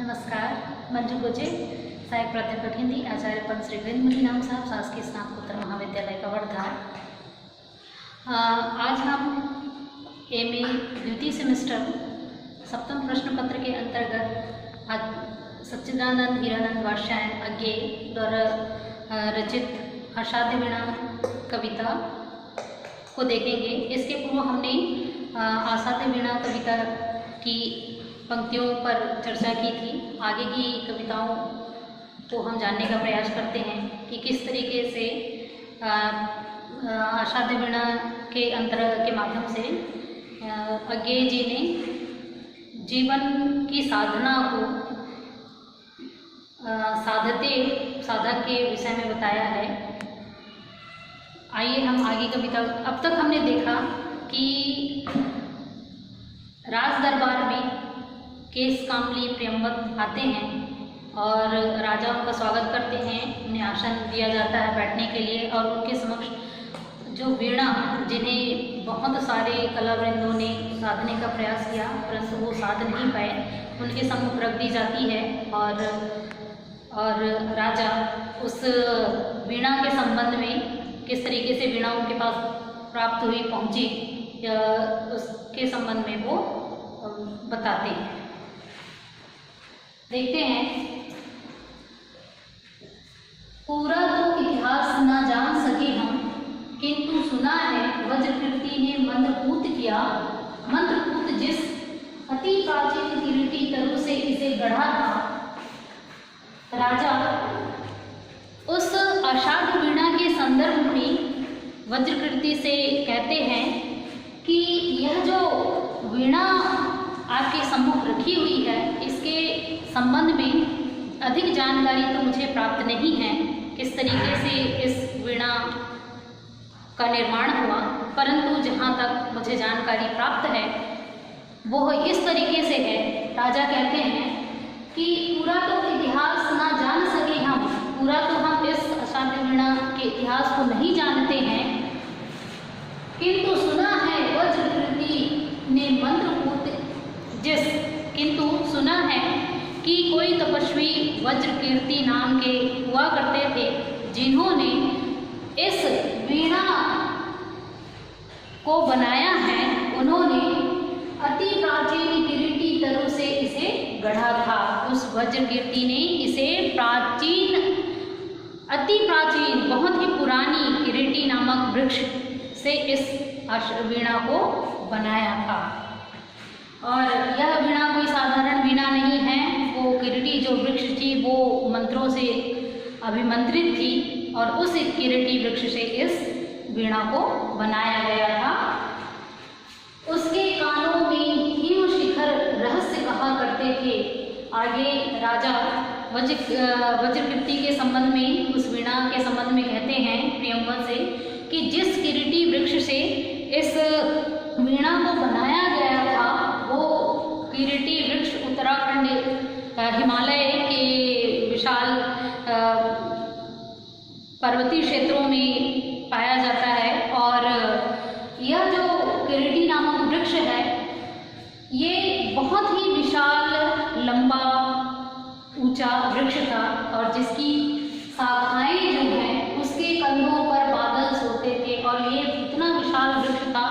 नमस्कार। मंजू गोजे, सहायक प्राध्यापक हिंदी, आचार्य पंत श्री वीरेंद्र मुनि नाम साहब, शासकीय स्नातकोत्तर महाविद्यालय कवर्धा। आज हम एमए द्वितीय सेमेस्टर सप्तम प्रश्न पत्र के अंतर्गत आज सच्चिदानंद हीरानंद वात्स्यायन अज्ञे द्वारा रचित आषाढ़ वीणा कविता को देखेंगे। इसके पूर्व हमने आषाढ़ वीणा कविता की पंक्तियों पर चर्चा की थी। आगे की कविताओं को हम जानने का प्रयास करते हैं कि किस तरीके से आषाढ़ वीणा के अंतर के माध्यम से अज्ञेय जी ने जीवन की साधना को साधक के विषय में बताया है। आइए हम आगे कविता। अब तक हमने देखा कि राज दरबार में केस कामली प्रियंवत आते हैं और राजा उनका स्वागत करते हैं, उन्हें आसन दिया जाता है बैठने के लिए और उनके समक्ष जो वीणा, जिन्हें बहुत सारे कलावृंदों ने साधने का प्रयास किया परंतु वो साध नहीं पाए, उनके सम्मुख रख दी जाती है और राजा उस वीणा के संबंध में किस तरीके से वीणा उनके पास प्राप्त हुई, पहुंची, उसके संबंध में वो बताते हैं। देखते हैं। पूरा तो इतिहास ना जान सके हम, किंतु सुना है वज्रकीर्ति ने मंत्रपूत किया। मंत्रपूत जिस अति प्राचीन किरीटी तरु से इसे गढ़ा था। राजा उस आषाढ़ वीणा के संदर्भ में वज्रकीर्ति से कहते हैं कि यह जो वीणा आपके सम्मुख रखी हुई है, इसके संबंध में अधिक जानकारी तो मुझे प्राप्त नहीं है, किस तरीके से इस वीणा का निर्माण हुआ, परंतु जहाँ तक मुझे जानकारी प्राप्त है वो इस तरीके से है। राजा कहते हैं कि पूरा तो इतिहास ना जान सके हम, पूरा तो हम इस आषाढ़ वीणा के इतिहास को नहीं जानते हैं, किंतु सुना है वज्रकीर्ति ने मंत्रपूत जिस, किंतु सुना है कि कोई तपस्वी वज्रकीर्ति नाम के हुआ करते थे, जिन्होंने इस वीणा को बनाया है। उन्होंने अति प्राचीन किरीटी तरु से इसे गढ़ा था। उस वज्रकीर्ति ने इसे अति प्राचीन, बहुत ही पुरानी किरीटी नामक वृक्ष से इस वीणा को बनाया था। और यह वीणा कोई साधारण वीणा नहीं है, वो किरीटी जो वृक्ष थी वो मंत्रों से अभिमंत्रित थी और उस किरीटी वृक्ष से इस वीणा को बनाया गया था। उसके कानों में हिम शिखर रहस्य कहा करते थे। आगे राजा वज्रकीर्ति के संबंध में, उस वीणा के संबंध में कहते हैं प्रियंवत से कि जिस किरीटी वृक्ष से इस वीणा को बनाया गया था, वो किरीटी वृक्ष उत्तराखंड हिमालय के विशाल पर्वतीय क्षेत्रों में पाया जाता है। और यह जो किरीटी नामक वृक्ष है, ये बहुत ही विशाल, लंबा, ऊंचा वृक्ष था और जिसकी शाखाएं जो हैं उसके कंधों पर बादल सोते थे। और ये इतना विशाल वृक्ष था,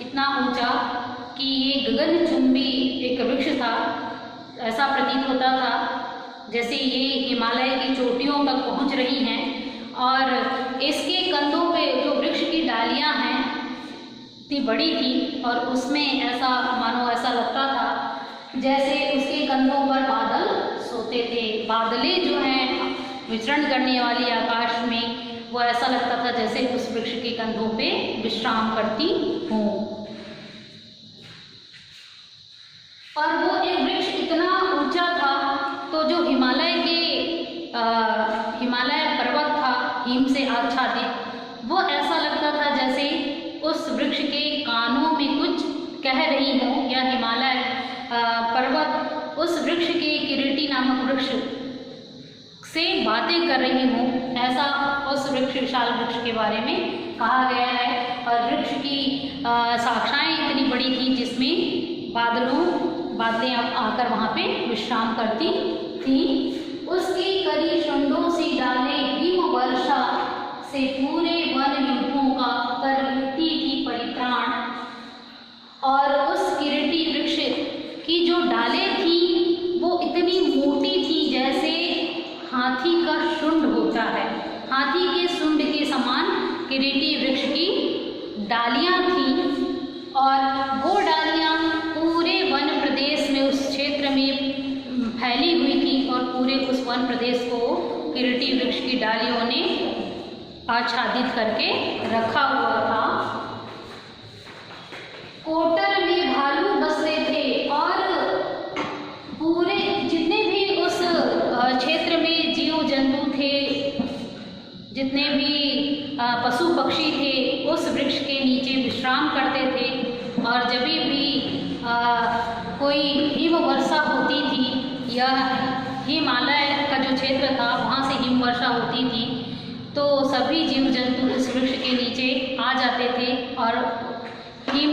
इतना ऊंचा कि ये गगनचुंबी एक वृक्ष था। ऐसा प्रतीत होता था जैसे ये हिमालय की चोटियों तक पहुंच रही हैं और इसके कंधों पे जो वृक्ष की डालियां हैं इतनी बड़ी थी और उसमें ऐसा मानो ऐसा लगता था जैसे उसके कंधों पर बादल सोते थे। बादलें जो हैं विचरण करने वाली आकाश में, वो ऐसा लगता था जैसे उस वृक्ष के कंधों पे विश्राम करती हों। और वो एक वृक्ष इतना ऊंचा था तो जो हिमालय पर्वत था हिम से आच्छादित, वो ऐसा लगता था जैसे उस वृक्ष के कानों में कुछ कह रही हो, या हिमालय पर्वत उस वृक्ष के किरीटी नामक वृक्ष से बातें कर रही हो। ऐसा उस वृक्ष, विशाल वृक्ष के बारे में कहा गया है। और वृक्ष की शाखाएं इतनी बड़ी थी जिसमें बादलों बातें अब आकर वहाँ पे विश्राम करती थी। उसकी करी शुंडों से डाले हिम वर्षा से पूरे वन युद्धों का कर लेती थी परित्राण। और उस किरीटी वृक्ष की जो डालें थी वो इतनी मोटी थी जैसे हाथी का शुंड होता है। हाथी के शुंड के समान किरीटी वृक्ष की डालियां थीं और वो डालियां पूरे वन प्रदेश में उस क्षेत्र में फैली हुई थी और पूरे उस वन प्रदेश को किरीटी वृक्ष की डालियों ने आच्छादित करके रखा हुआ था। कोटर में भालू बसते थे और पूरे जितने भी उस क्षेत्र में जीव जंतु थे, जितने भी पशु पक्षी थे, उस वृक्ष के नीचे विश्राम करते थे। और जब भी कोई हिम वर्षा होती थी या हिमालय का जो क्षेत्र था वहाँ से हिम वर्षा होती थी तो सभी जीव जंतु इस वृक्ष के नीचे आ जाते थे और हिम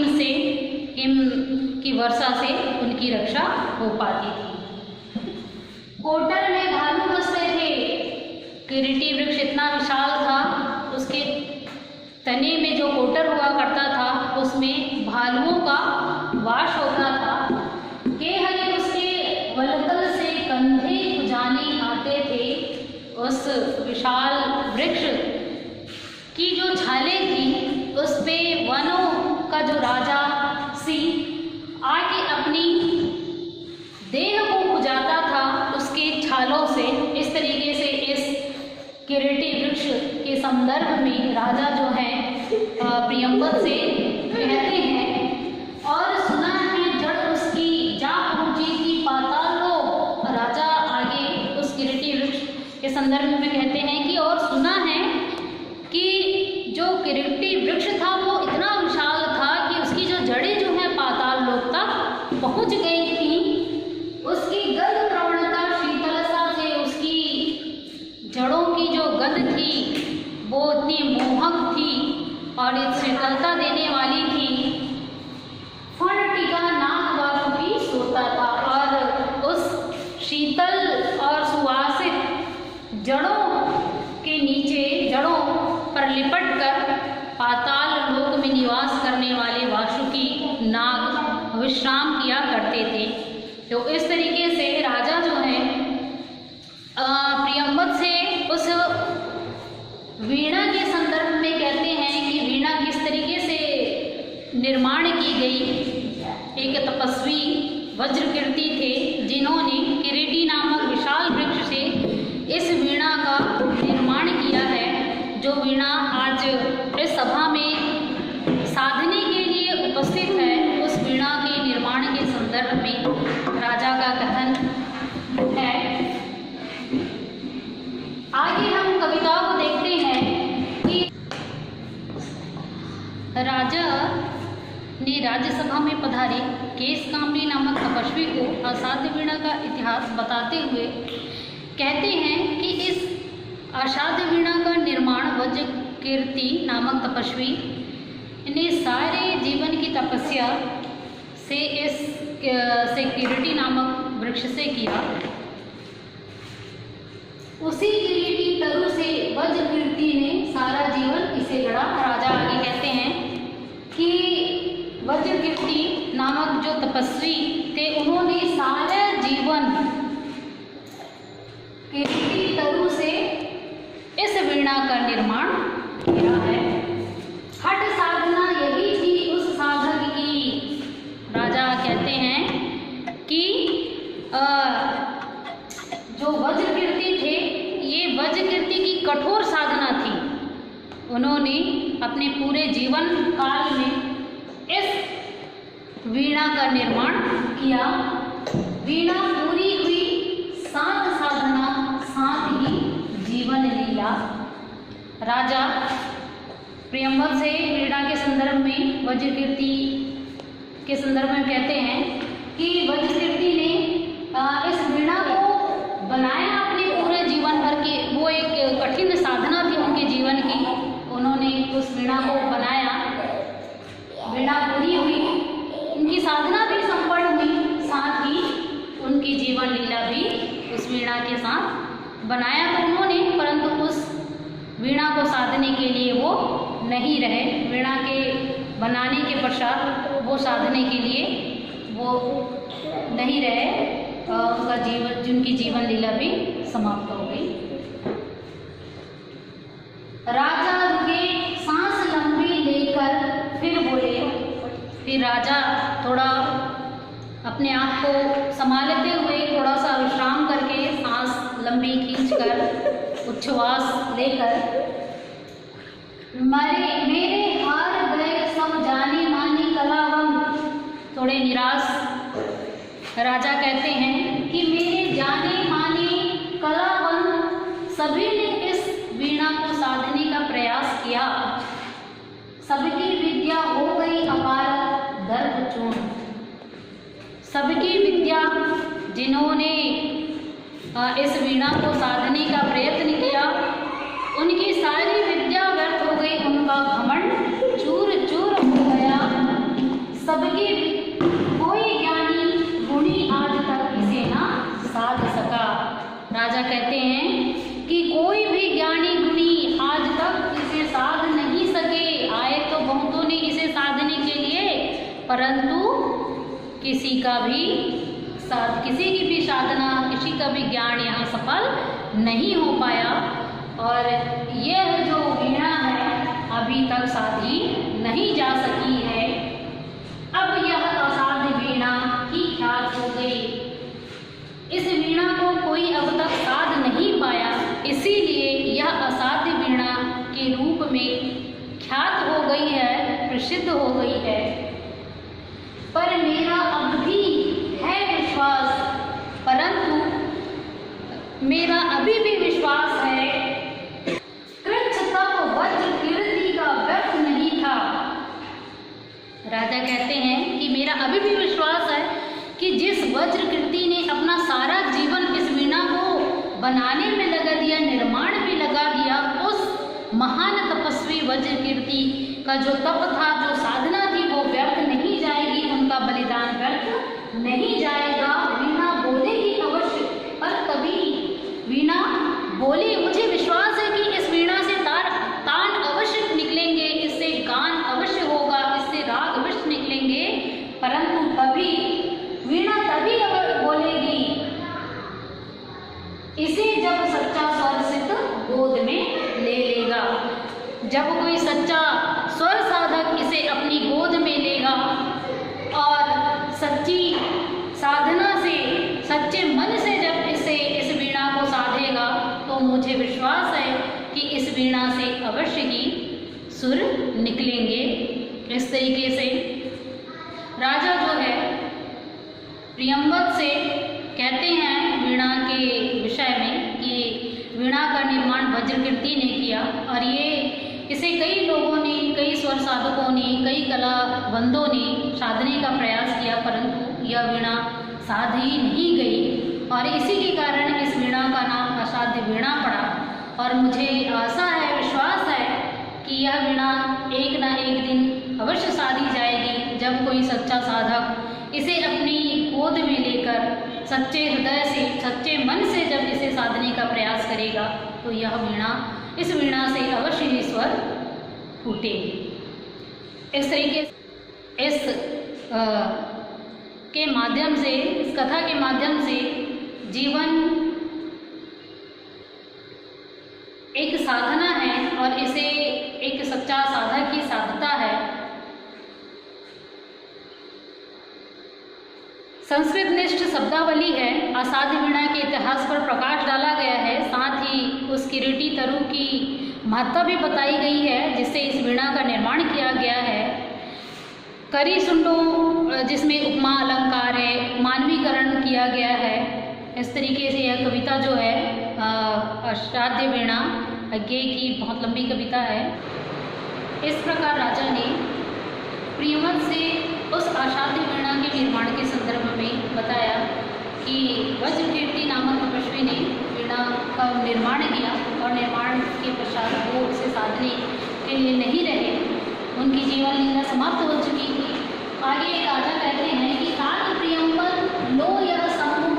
की वर्षा से उनकी रक्षा हो पाती थी। कोटर में भालू बसते थे। किरीटी वृक्ष इतना विशाल था, उसके तने में जो कोटर हुआ करता था उसमें भालुओं का वास होता था। के हरे उसके वलकल से कंधे खुजाने आते थे। उस विशाल वृक्ष की जो छालें थी उस पे वनों का जो राजा सिंह आके अपनी देह को खुजाता था उसके छालों से। इस तरीके से इस किरीटी वृक्ष के संदर्भ में राजा जो है प्रियंवद से कहते हैं और सुना है जड़ उसकी जा पहुंची थी पाताल लोक। राजा आगे उस किरीटी वृक्ष के संदर्भ में कहते हैं कि और सुना है कि जो किरीटी वृक्ष था वो इतना विशाल था कि उसकी जो जड़ें जो है पाताल लोक तक पहुंच गई थी। उसकी गंध प्रवणता शीतलता से उसकी जड़ों की जो गंध थी वो इतनी मोहक थी और इस शीतलता देने वाली थी। फण टिका नाग वासुकी सोता था और उस शीतल और सुवासित जड़ों के नीचे जड़ों पर लिपट कर पाताल लोक में निवास करने वाले वासुकी नाग विश्राम किया करते थे। तो इस तरीके से राजा जो है प्रियंवद से उस वीणा के संदर्भ में कहते हैं कि वीणा किस तरीके से निर्माण की गई। एक तपस्वी वज्रकीर्ति थे जिन्होंने किरीटी नामक विशाल वृक्ष से इस वीणा का निर्माण किया है। जो वीणा आज इस सभा में साधने के लिए उपस्थित है, उस वीणा के निर्माण के संदर्भ में राजा का कथन है। आगे हम कविता को देखते हैं कि राजा ने राज्यसभा में पधारे केशकाम्बी नामक तपस्वी को असाध्य वीणा का इतिहास बताते हुए कहते हैं कि इस असाध्य वीणा का निर्माण वज्रकीर्ति नामक तपस्वी ने सारे जीवन की तपस्या से किरीटी नामक वृक्ष से किया। उसी किरीटी तरु से वज्रकीर्ति ने सारा जीवन इसे लड़ा। राजा आगे कहते हैं कि वज्रकीर्ति नामक जो तपस्वी थे उन्होंने सारा जीवन किरीटी तरु से इस वीणा का निर्माण किया है। हठ साधना यही थी उस साधक की। राजा कहते हैं कि जो वज्रकीर्ति थे ये वज्रकीर्ति की कठोर साधना थी। उन्होंने अपने पूरे जीवन काल में इस वीणा का निर्माण किया। वीणा पूरी हुई सात साधना साथ ही जीवन लीला। राजा प्रियंवद से वीणा के संदर्भ में वज्रकीर्ति के संदर्भ में कहते हैं कि वज्रकीर्ति ने इस वीणा को बनाया अपने पूरे जीवन भर के। वो एक कठिन साधना थी उनके जीवन की। उन्होंने उस वीणा को बनाया, वीणा पूरी हुई, उनकी साधना भी संपन्न हुई, साथ उनकी जीवन लीला भी उस वीणा के साथ बनाया तो उन्होंने, परंतु उस वीणा को साधने के लिए वो नहीं रहे। वीणा के बनाने के पश्चात वो साधने के लिए वो नहीं रहे, उनका जीवन, जिनकी जीवन लीला भी समाप्त हो गई। राजा रुके, सांस लंबी लेकर फिर बोले। फिर राजा थोड़ा अपने आप को संभालते हुए थोड़ा सा विश्राम करके सांस लंबी खींचकर उच्छ्वास लेकर, मेरे हार गए सब जाने मानी कलावंत। थोड़े निराश राजा कहते हैं कि मेरे जाने माने कलावंत सभी ने इस वीणा को साधने का प्रयास किया, सबकी विद्या हो गई अपार दर्द चूर्ण। सबकी विद्या, जिन्होंने इस वीणा को साधने का प्रयत्न किया, उनकी सारी विद्या व्यर्थ हो गई, उनका घमंड चूर चूर हो गया। सबकी कोई ज्ञानी गुणी आज तक इसे ना साध सका। राजा कहते हैं कि कोई भी ज्ञानी गुणी आज तक इसे साध नहीं सके। आए तो बहुतों ने इसे साधने के लिए, परंतु किसी की भी साधना, किसी का भी ज्ञान यहाँ सफल नहीं हो पाया। और यह जो वीणा है अभी तक साधी नहीं जा सकी है। अब यह असाध्य वीणा ही ख्यात हो गई। इस वीणा को कोई अब तक साध नहीं पाया, इसीलिए यह असाध्य वीणा के रूप में ख्यात हो गई है, प्रसिद्ध हो गई है। पर मेरा अब भी है विश्वास, परंतु मेरा अभी भी विश्वास है, कृच्छ तप वज्र कीर्ति का व्यर्थ नहीं था। राजा कहते हैं कि मेरा अभी भी विश्वास है कि जिस वज्र कीर्ति ने अपना सारा जीवन इस वीणा को बनाने में लगा दिया, निर्माण में लगा दिया, उस महान तपस्वी वज्र कीर्ति का जो तप था, जो साधना थी, वो व्यर्थ नहीं जाएगी, उनका बलिदान व्यर्थ नहीं जाएगा। वीणा बोलेगी अवश्य, पर कभी वीणा बोली, मुझे विश्वास है कि इस वीणा से तान अवश्य निकलेंगे, इससे गान अवश्य होगा, इससे राग अवश्य निकलेंगे, परंतु तभी वीणा तभी बोलेगी इसे जब सच्चा स्वर सिद्ध गोद में ले लेगा। जब कोई सच्चा स्वर साधक इसे अपनी गोद में लेगा और सच्ची साधना से, सच्चे मन से जब इस वीणा को साधेगा, तो मुझे विश्वास है कि इस वीणा से अवश्य ही सुर निकलेंगे। इस तरीके से राजा जो है प्रियंवद से कहते हैं वीणा के विषय में कि वीणा का निर्माण वज्रकीर्ति ने किया, और इसे कई लोगों ने, कई स्वर साधकों ने, कई कलावंदों ने साधने का प्रयास किया, परंतु यह वीणा साध ही नहीं गई, और इसी के कारण इस वीणा का नाम असाध्य वीणा पड़ा। और मुझे आशा है, विश्वास है कि यह वीणा एक ना एक दिन अवश्य साधी जाएगी, जब कोई सच्चा साधक इसे अपनी गोद में लेकर सच्चे हृदय से, सच्चे मन से जब इसे साधने का प्रयास करेगा, तो यह वीणा, इस वीणा से अवश्य ही स्वर फूटेगी। इस तरीके से के माध्यम से, इस कथा के माध्यम से जीवन एक साधना है, और इसे एक सच्चा साधक ही साधता है। संस्कृत निष्ठ शब्दावली है, असाध्य वीणा के इतिहास पर प्रकाश डाला गया है, साथ ही उस किरीटी तरु की महत्ता भी बताई गई है, जिससे इस वीणा का निर्माण किया गया है। करी सुंडों, जिसमें उपमा अलंकार है, मानवीकरण किया गया है। इस तरीके से यह कविता जो है असाध्य वीणा अज्ञेय की बहुत लंबी कविता है। इस प्रकार राजा ने प्रियंवद से उस असाध्य वीणा के निर्माण के संदर्भ में बताया कि वज्रकीर्ति नामक तपस्वी ने वीणा का निर्माण किया, और निर्माण के पश्चात वो उसे साधने के लिए नहीं रहे, उनकी जीवन लीला समाप्त हो चुकी थी। आगे राजा कहते हैं कि काल प्रियंवद लो यह सम्मुख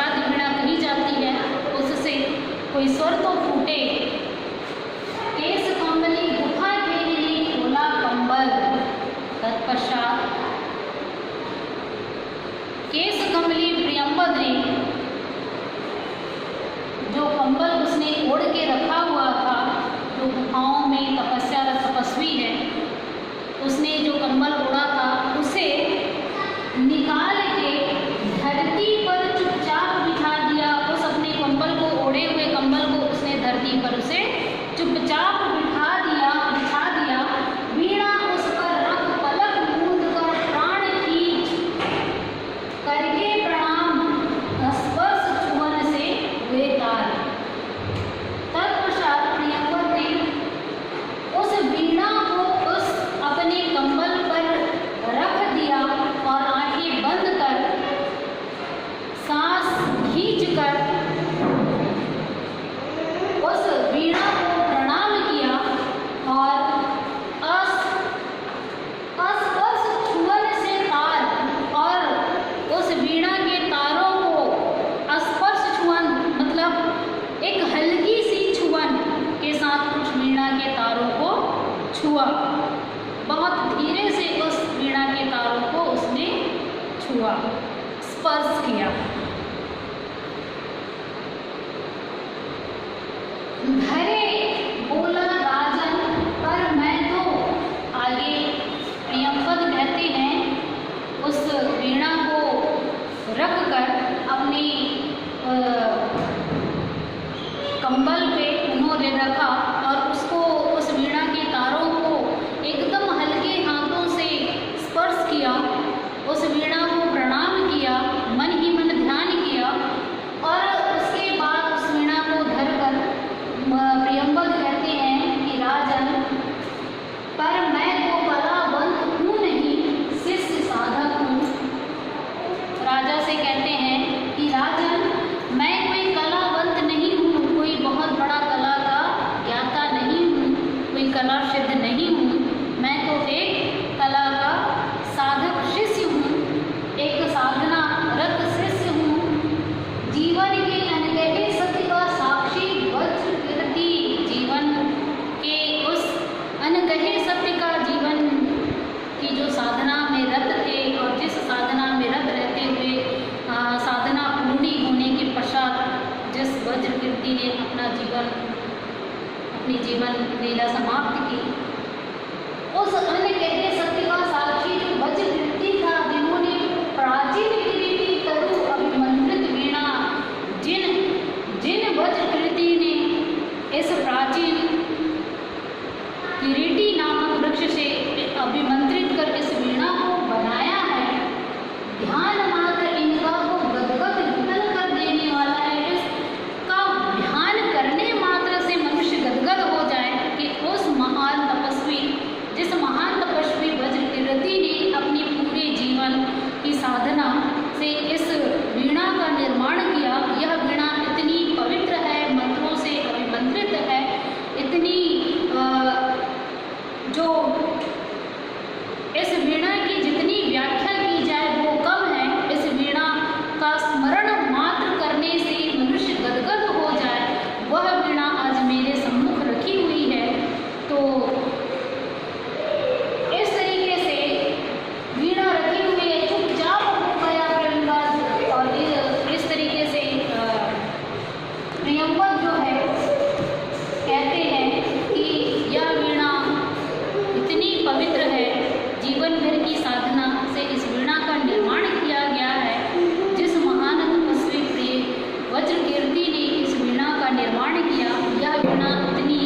तत्पश्चात वीणा कही जाती है, उससे कोई स्वर तो फूटे। केस कंबली गुफा घेरने खोला कंबल, तत्पश्चात केस कंबली प्रियंवद ने जो कंबल उसने ओढ़ के रखा हुआ था, जो गुफाओं में तपस्यारत तपस्वी है, उसने जो कंबल ओढ़ा था उसे निकाल के धरती पर चुपचाप बिठा दिया। उस अपने कंबल को, ओढ़े हुए कंबल को उसने धरती पर उसे चुपचाप बिठा दिया। वीणा उस पर रख पलक मूंद कर प्राण खींच करके प्रणाम स्पर्श चुवन से हुए तार। तत्पश्चात प्रियंवद ने उस वीणा को उस अपने कंबल पर रख दिया और आंखें बंद कर सांस खींचकर उस वीणा को प्रणाम किया और स्पर्श छुअन से तार, और उस वीणा के तारों को स्पर्श छुअन मतलब एक हल्की सी छुअन के साथ उस वीणा के तारों को छुआ। बहुत धीरे से उस वीणा के तारों को उसने छुआ, स्पर्श किया। धरे बोला राजन पर मैं तो, आगे प्रियंवद कहते हैं उस वीणा को रख कर अपने कंबल पे उन्होंने रखा और उसको, उस वीणा के तारों को एकदम हल्के हाथों से स्पर्श किया। उस वीणा को प्रणाम किया, मन ही मन ध्यान किया और उसके बाद उस वीणा को धरकर प्रियंवद कहते हैं कि राजन पर मैं तो कलावंत हूँ नहीं, शिष्य साधक हूँ। राजा से कहते हैं कि राजन मैं कोई कलावंत नहीं हूँ, कोई बहुत बड़ा कला का ज्ञाता नहीं हूँ, कोई कला सिद्ध नहीं हूँ। मैं तो एक कला का साधक शिष्य हूँ, एक साधना रत शिष्य हूँ। जीवन के अनगहे सत्य का साक्षी वज्र कीर्ति, जीवन के उस अनगहे सत्य का, जीवन की जो साधना में रत थे और जिस साधना में रत रहते हुए साधना पूर्ण होने के पश्चात जिस वज्र कीर्ति ने अपनी जीवन लीला समाप्त की, उस अनगहे सत्य का साक्षी जो वज्र कीर्ति था, जिन्होंने प्राचीन कीर्ति तरु अभिमंत्रित वीणा, जिन वज्र कीर्ति ने इस प्राचीन किरीटी नामक वृक्ष से अभिमंत्रित कर इस वीणा को बनाया है, ध्यान मात्र इनका को गदगद विकल कर देने वाला है। इसका ध्यान करने मात्र से मनुष्य गदगद हो जाए कि उस महान तपस्वी, जिस महान तपस्वी वज्र कीर्ति ने अपनी पूरे जीवन की साधना से इस वीणा का निर्माण किया। यह वीणा इतनी पवित्र है, मंत्रों से अभिमंत्रित है, इतनी जो इस वीणा की जितनी व्याख्या की जाए वो कम है। इस वीणा का स्मरण मात्र करने से मनुष्य गदगद हो जाए, वह वीणा आज मेरे सम्मुख रखी हुई है। तो इस तरीके से वीणा रखी हुई है, चुपचाप हो गया प्रियंवद और इस तरीके से प्रियंवद जो है कहते हैं कि यह वीणा इतनी पवित्र है, जीवन भर की साधना से इस वीणा का निर्माण किया गया है। जिस महान तपस्वी प्रिय वज्र कीर्ति ने इस वीणा का निर्माण किया, यह वीणा इतनी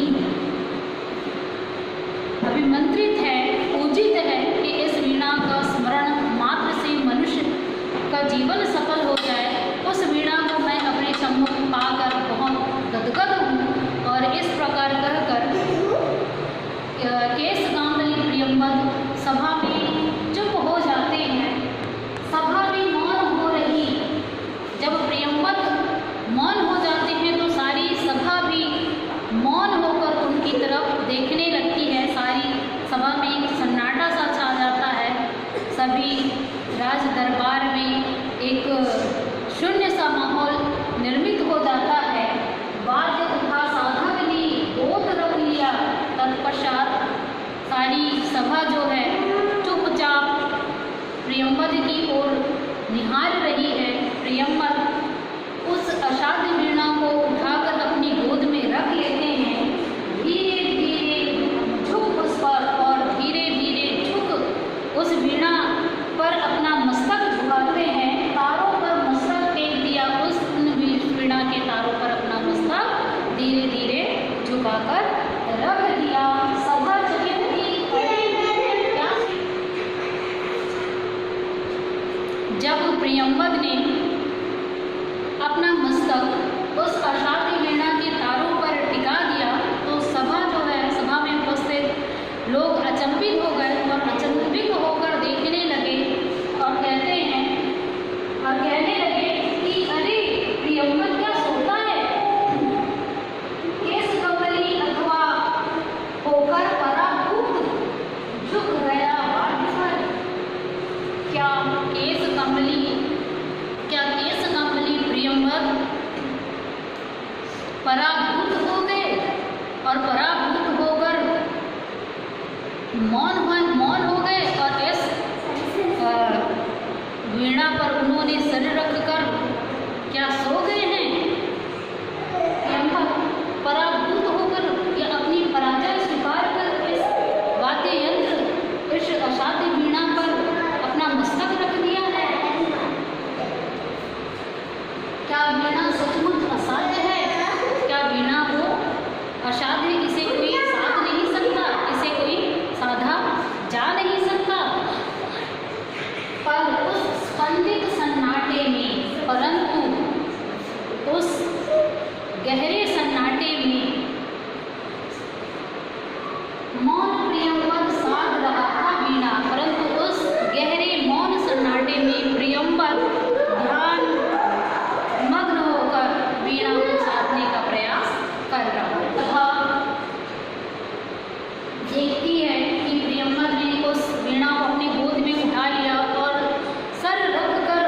अभिमंत्रित है, पूजित है कि इस वीणा का स्मरण मात्र से मनुष्य का जीवन सफल हो जाए। उस वीणा को मैं अपने सम्मुख पाकर बहुत गदगद हूँ। और इस प्रकार कहकर केस कांबली प्रियंवद सभा में चुप हो जाते हैं। सभा भी मौन हो रही। जब प्रियंवद मौन हो जाते हैं तो सारी सभा भी मौन होकर उनकी तरफ देखने लगती है। सारी सभा में एक सन्नाटा सा छा जाता है। सभी राज दरबार में एक शून्य सा माहौल क्या वीणा सचमुच असाध्य है? क्या वीणा को असाध्य, इसे कोई साध नहीं सकता, इसे कोई साधा जा नहीं सकता? पर उस स्पंदित सन्नाटे में, परंतु उस गहरे सन्नाटे में मौन प्रियंवद साध रहा था वीणा, परंतु उस गहरे मौन सन्नाटे में प्रियंवद ध्यान मग्न होकर वीणा को साधने का प्रयास कर रहा तथा देखती है कि प्रियंवद ने उस वीणा को अपनी गोद में उठा लिया और सर रख कर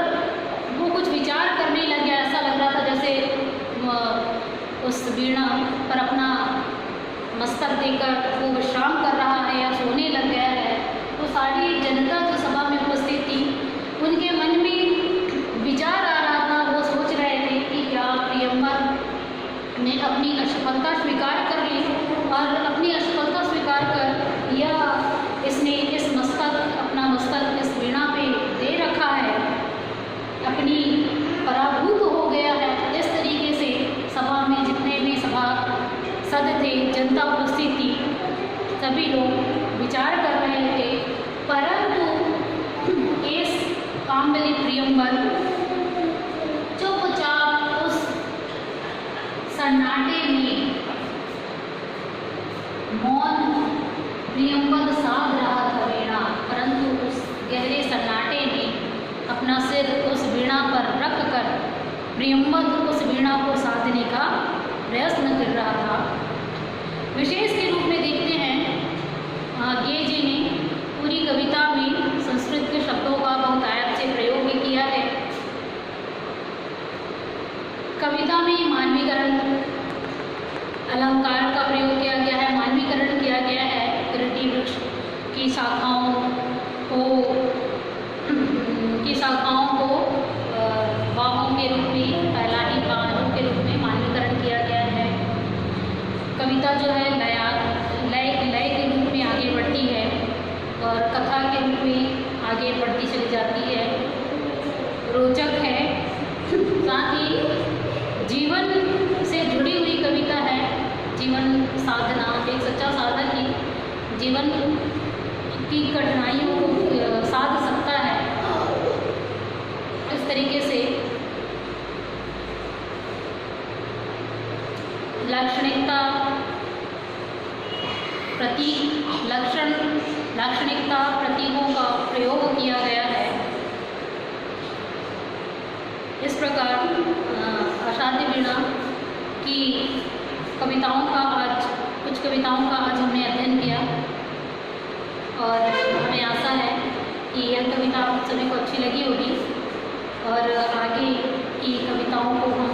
वो कुछ विचार करने लग गया। ऐसा लग रहा था जैसे उस वीणा पर अपना मस्तक देकर वो विश्राम कर रहा है या सोने लग गया है। तो सारी जनता जो सभा में उपस्थित थी, उनके मन में विचार आ रहा था। वो सोच रहे थे कि क्या प्रियंवद ने अपनी असफलता स्वीकार कर ली, और अपनी असफलता स्वीकार कर या इसने इस मस्तक, अपना मस्तक इस वीणा पे दे रखा है, अपनी पराभूत हो गया है। इस तरीके से सभा में जितने भी सभा सद थे, जनता उपस्थित थी, सभी लोग विचार कर रहे थे। परंतु इस काम्बली प्रियंवद चुपचाप उस सन्नाटे में मौन प्रियंवद साध रहा था वीणा, परंतु उस गहरे सन्नाटे में अपना सिर उस वीणा पर रख कर प्रियंवद उस वीणा को साधने का प्रयत्न कर रहा था। विशेष के रूप में देखते हैं गेय जी ने पूरी कविता में संस्कृत के शब्दों का बहुत आयत से प्रयोग भी किया है। कविता में मानवीकरण अलंकार का प्रयोग किया गया है, मानवीकरण किया गया है। कृति वृक्ष की शाखाओं को बाहों के रूप में, पहला ही बाहों के रूप में मानवीकरण किया गया है। कविता जो है लय के रूप में आगे बढ़ती है और कथा के रूप में आगे बढ़ती चली जाती है, रोचक है, साथ ही जीवन से जुड़ी हुई कविता है। जीवन साधना, एक सच्चा साधक ही जीवन की कठिनाइयों को साध सकता है। इस तरीके से लाक्षणिकता, लाक्षणिकता प्रतीकों का प्रयोग किया गया है। इस प्रकार असाध्य वीणा की कविताओं का कुछ कविताओं का आज हमने अध्ययन किया, और हमें आशा है कि यह कविता आप सभी को अच्छी लगी होगी और आगे की कविताओं को हम